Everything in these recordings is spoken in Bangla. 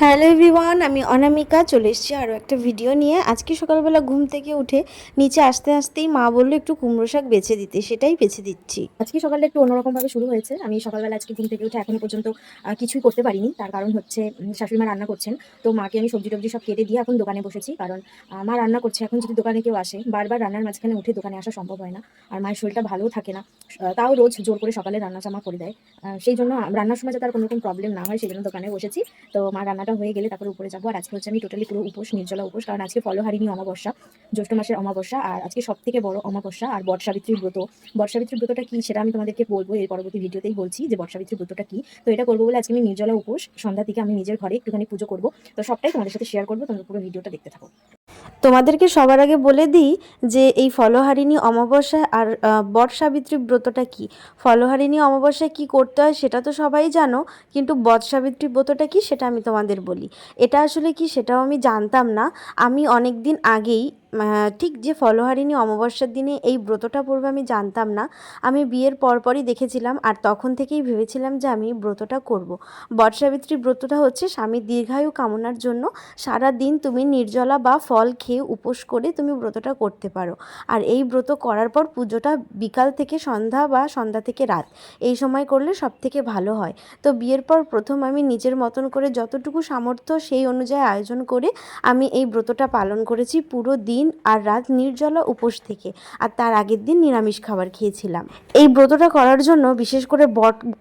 হ্যালো এভরিওয়ান, আমি অনামিকা চলে এসেছি আরও একটা ভিডিও নিয়ে। আজকে সকালবেলা ঘুম থেকে উঠে নিচে আসতে আসতেই মা বললো একটু কুমড়ো শাক বেছে দিতে, সেটাই বেছে দিচ্ছি। আজকে সকালটা একটু অন্যরকমভাবে শুরু হয়েছে। আমি সকালবেলা আজকে ঘুম থেকে উঠে এখনো পর্যন্ত কিছুই করতে পারিনি। তার কারণ হচ্ছে শাশুড়ি মা রান্না করছেন। তো মাকে আমি সবজি-টবজি সব কেটে দিয়ে এখন দোকানে বসেছি। কারণ মা রান্না করছে। এখন যদি দোকানে কেউ আসে, বারবার রান্নার মাঝখানে উঠে দোকানে আসা সম্ভব হয় না। আর মায়ের শরীরটা ভালোও থাকে না। তাও রোজ জোর করে সকালে রান্নাটা মা করে দেয়। সেইজন্য রান্নার সময় যাতে আর কোনো রকম প্রবলেম না হয় সেজন্য দোকানে বসেছি। তো মার রান্নাটা হয়ে গেলে তারপরে উপরে যাবো। আর আজকে হচ্ছে আমি টোটালি পুরো উপোস, নির্জলা উপোস। কারণ আজকে ফলহারিণী অমাবস্যা, জ্যৈষ্ঠ মাসের অমাবস্যা। আর আজকে সবথেকে বড় অমাবস্যা আর বটসাবিত্রীর ব্রত। বটসাবিত্রীর ব্রতটা কি সেটা আমি তোমাদেরকে বলবো এর পরবর্তী ভিডিওতেই বলছি যে বটসাবিত্রীর ব্রতটা কি। তো এটা করবো বলে আজকে আমি নির্জলা উপোস, সন্ধ্যা থেকে আমি নিজের ঘরে একটুখানি পুজো করবো। তো সবটাই তোমাদের সাথে শেয়ার করবো, তোমরা পুরো ভিডিওটা দেখতে থাকো। তোমাদেরকে সবার আগে বলে দিই যে এই ফলহারিণী অমাবস্যা আর বট সাবিত্রী ব্রতটা কি। ফলহারিণী অমাবস্যায় কি করতে হয় সেটা তো সবাই জানো, কিন্তু বট সাবিত্রী ব্রতটা কি সেটা আমি তোমাদের বলি। এটা আসলে কি সেটাও আমি জানতাম না। আমি অনেক দিন আগেই ঠিক যে ফলহারিণী অমাবস্যার দিনে এই ব্রতটা পড়বে আমি জানতাম না। আমি বিয়ের পরপরই দেখেছিলাম আর তখন থেকেই ভেবেছিলাম যে আমি ব্রতটা করব। বট সাবিত্রী ব্রতটা হচ্ছে স্বামীর দীর্ঘায়ু কামনার জন্য সারা দিন তুমি নির্জলা বা ফল খেয়ে উপোস করে তুমি ব্রতটা করতে পারো। আর এই ব্রত করার পর পুজোটা বিকাল থেকে সন্ধ্যা বা সন্ধ্যা থেকে রাত এই সময় করলে সব থেকে ভালো হয়। তো বিয়ের পর প্রথম আমি নিজের মতন করে যতটুকু সামর্থ্য সেই অনুযায়ী আয়োজন করে আমি এই ব্রতটা পালন করেছি পুরো দিন আর রাত নির্জলা উপোস থেকে। আর তার আগের দিন নিরামিষ খাবার খেয়েছিলাম। এই ব্রতটা করার জন্য বিশেষ করে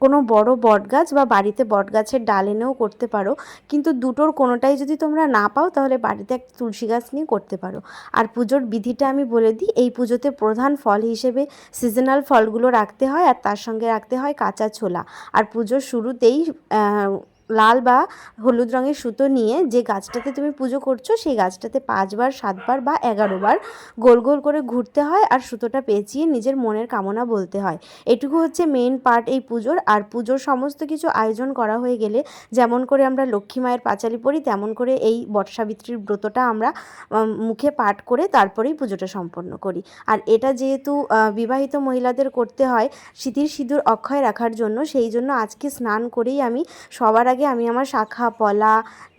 কোনো বড় বট গাছ বা বাড়িতে বট গাছের ডাল এনেও করতে পারো, কিন্তু দুটোর কোনোটাই যদি তোমরা না পাও তাহলে বাড়িতে একটা তুলসী গাছ নিয়ে করতে পারো। আর পুজোর বিধিটা আমি বলে দিই, এই পুজোতে প্রধান ফল হিসেবে সিজনাল ফলগুলো রাখতে হয় আর তার সঙ্গে রাখতে হয় কাঁচা ছোলা। আর পুজোর শুরুতেই লাল বা হলুদ রঙের সুতো নিয়ে যে গাছটাতে তুমি পুজো করছো সেই গাছটাতে 5বার 7বার বা 11বার গোল গোল করে ঘুরতে হয় আর সুতোটা পেঁচিয়ে নিজের মনের কামনা বলতে হয়। এটুকু হচ্ছে মেইন পার্ট এই পুজোর। আর পুজোর সমস্ত কিছু আয়োজন করা হয়ে গেলে যেমন করে আমরা লক্ষ্মী মায়ের পাঁচালি পড়ি তেমন করে এই বটসাবিত্রীর ব্রতটা আমরা মুখে পাঠ করে তারপরেই পুজোটা সম্পন্ন করি। আর এটা যেহেতু বিবাহিত মহিলাদের করতে হয় সিঁথির সিঁদুর অক্ষয় রাখার জন্য, সেই জন্য আজকে স্নান করেই আমি সবার আগে আমি আমার শাখা পলা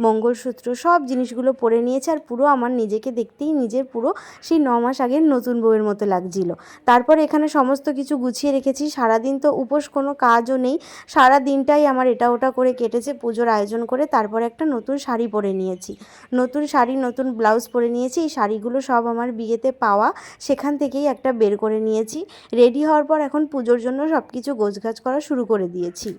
মঙ্গলসূত্র সব জিনিসগুলো পরে নিয়েছি। আর পুরো আমার নিজেকে দেখতেই নিজের পুরো সেই 9 মাস আগের নতুন বউয়ের মতো লাগছিল। তারপর এখানে সমস্ত কিছু গুছিয়ে রেখেছি। সারাদিন তো উপোস, কোনো কাজও নেই, সারা দিনটাই আমার এটা ওটা করে কেটেছে পুজোর আয়োজন করে। তারপরে একটা নতুন শাড়ি পরে নিয়েছি, নতুন শাড়ি নতুন ব্লাউজ পরে নিয়েছি। এই শাড়িগুলো সব আমার বিয়েতে পাওয়া, সেখান থেকেই একটা বের করে নিয়েছি। রেডি হওয়ার পর এখন পুজোর জন্য সব কিছু গোছগাছ করা শুরু করে দিয়েছি।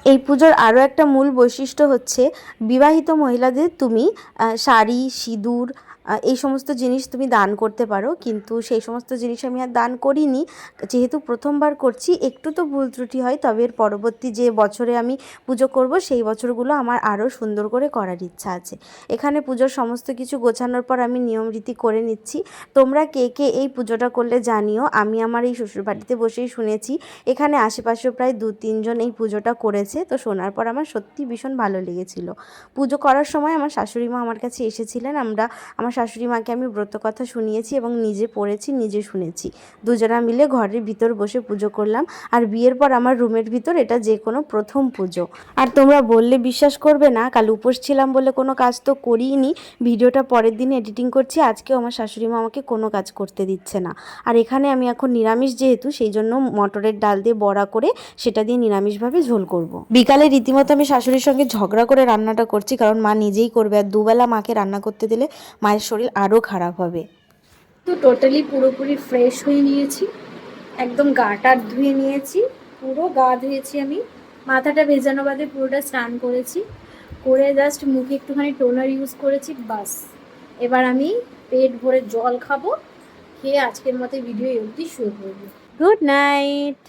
এই পুজোর আরও একটা মূল বৈশিষ্ট্য হচ্ছে বিবাহিত মহিলাদের তুমি শাড়ি সিঁদুর এই সমস্ত জিনিস তুমি দান করতে পারো, কিন্তু সেই সমস্ত জিনিস আমি আর দান করিনি। যেহেতু প্রথমবার করছি একটু তো ভুল ত্রুটি হয়, তবে এর পরবর্তী যে বছরে আমি পুজো করব সেই বছরগুলো আমার আরও সুন্দর করে করার ইচ্ছা আছে। এখানে পুজোর সমস্ত কিছু গোছানোর পর আমি নিয়ম রীতি করে নিচ্ছি। তোমরা কে কে এই পুজোটা করলে জানিও। আমি আমার এই শ্বশুরবাড়িতে বসেই শুনেছি, এখানে আশেপাশেও প্রায় 2-3 জন এই পুজোটা করেছে। তো শোনার পর আমার সত্যি ভীষণ ভালো লেগেছিল। পুজো করার সময় আমার শাশুড়ি মা আমার কাছে এসেছিলেন। আমার শাশুড়ি মাকে আমি ব্রত কথা শুনিয়েছি এবং নিজে পড়েছি, নিজে শুনেছি। দুজনা মিলে ঘরের ভিতর বসে পুজো করলাম। আর বিয়ের পর আমার রুমের ভিতর এটা যে কোনো প্রথম পুজো। আর তোমরা বললে বিশ্বাস করবে না, কাল উপোস ছিলাম বলে কোনো কাজ তো করিনি। ভিডিওটা পরের দিন এডিটিং করছি, আজকেও আমার শাশুড়ি মা আমাকে কোনো কাজ করতে দিচ্ছে না। আর এখানে আমি এখন নিরামিষ যেহেতু, সেই জন্য মটরের ডাল দিয়ে বড়া করে সেটা দিয়ে নিরামিষভাবে ঝোল করব। বিকালে রীতিমতো আমি শাশুড়ির সঙ্গে ঝগড়া করে রান্নাটা করছি, কারণ মা নিজেই করবে আর দুবেলা মাকে রান্না করতে দিলে মায়ের শরীর আরও খারাপ হবে। তো টোটালি পুরোপুরি ফ্রেশ হয়ে নিয়েছি, একদম গাটা ধুয়ে নিয়েছি, পুরো গা ধুয়েছি আমি। মাথাটা ভেজানো বাদে পুরোটা স্নান করেছি, করে জাস্ট মুখে একটুখানি টোনার ইউজ করেছি, বাস। এবার আমি পেট ভরে জল খাবো, খেয়ে আজকের মতো ভিডিও অবধি শুরু করবো। Good night.